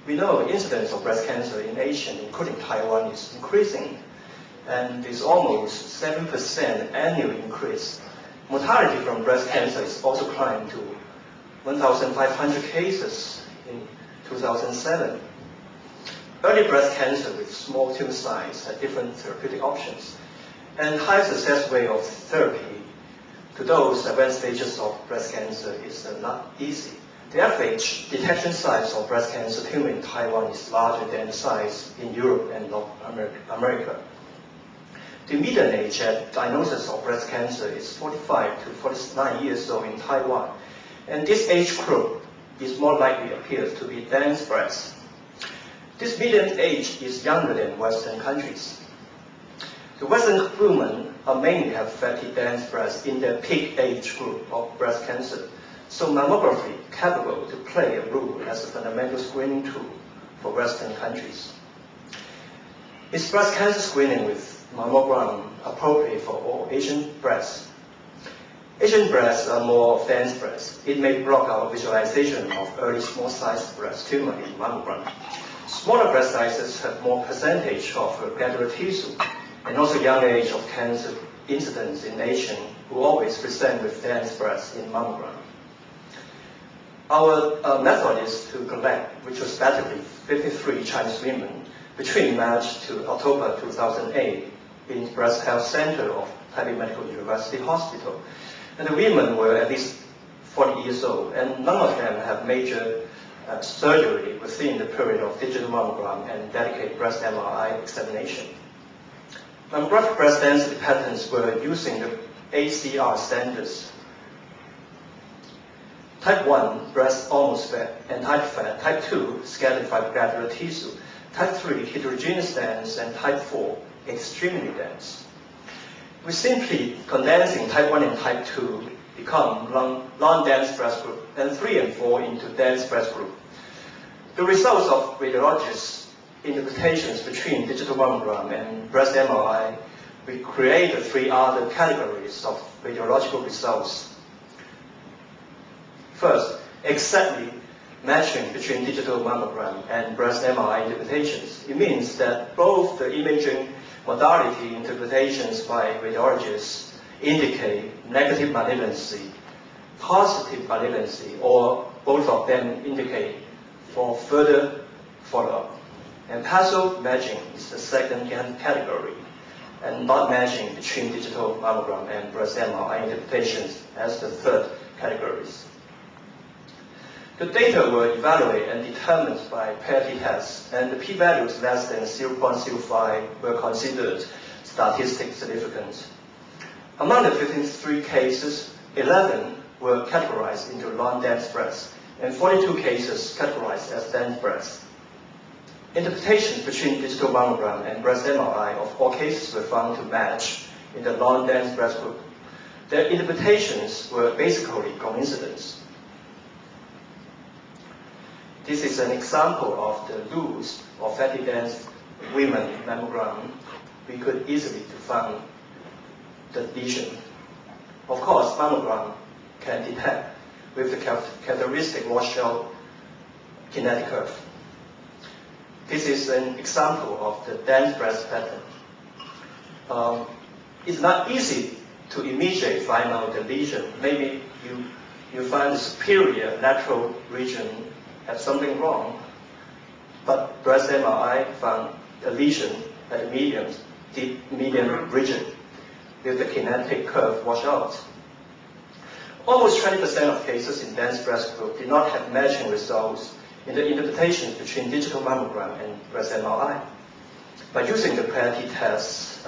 We know the incidence of breast cancer in Asia, including Taiwan, is increasing, and there's almost 7% annual increase. Mortality from breast cancer is also climbed to 1,500 cases in 2007. Early breast cancer with small tumor size had different therapeutic options, and high success rate of therapy to those advanced stages of breast cancer is not easy. The average detection size of breast cancer tumor in Taiwan is larger than the size in Europe and North America. The median age at diagnosis of breast cancer is 45 to 49 years old in Taiwan, and this age group is more likely appears to be dense breast. This median age is younger than Western countries. The Western women mainly have fatty dense breasts in their peak age group of breast cancer, so mammography capable to play a role as a fundamental screening tool for Western countries. Is breast cancer screening with mammogram appropriate for all Asian breasts? Asian breasts are more dense breasts. It may block our visualization of early small-sized breast tumor in mammogram. Smaller breast sizes have more percentage of glandular tissue, and also young age of cancer incidence in Asian who always present with dense breasts in mammogram. Our method is to collect retrospectively 53 Chinese women between March to October 2008 in Breast Health Center of Taipei Medical University Hospital. And the women were at least 40 years old, and none of them have major surgery within the period of digital mammogram and dedicated breast MRI examination. Mammographic breast density patterns were using the ACR standards. Type 1, breast almost fat and type fat. Type 2, scattered fibrogastric tissue. Type 3, heterogeneous dense, and type 4, extremely dense. We simply condensing type 1 and type 2 become non-dense breast group, and 3 and 4 into dense breast group. The results of radiologists' interpretations between digital mammogram and breast MRI, we create the 3 other categories of radiological results. First, exactly matching between digital mammogram and breast MRI interpretations. It means that both the imaging modality interpretations by radiologists indicate negative malignancy, positive malignancy, or both of them indicate for further follow-up. And partial matching is the second category, and not matching between digital mammogram and breast MRI interpretations as the third categories. The data were evaluated and determined by parity tests, and the p-values less than 0.05 were considered statistically significant. Among the 53 cases, 11 were categorized into non-dense breasts, and 42 cases categorized as dense breasts. Interpretations between digital mammogram and breast MRI of all cases were found to match in the non-dense breast group. Their interpretations were basically coincidence. This is an example of the loose or fatty dense women mammogram. We could easily find the lesion. Of course, mammogram can detect with the characteristic washout kinetic curve. This is an example of the dense breast pattern. It's not easy to immediately find out the lesion. Maybe you find the superior lateral region have something wrong, but breast MRI found a lesion at the median region with the kinetic curve washout. Almost 20% of cases in dense breast group did not have matching results in the interpretations between digital mammogram and breast MRI. By using the parity tests,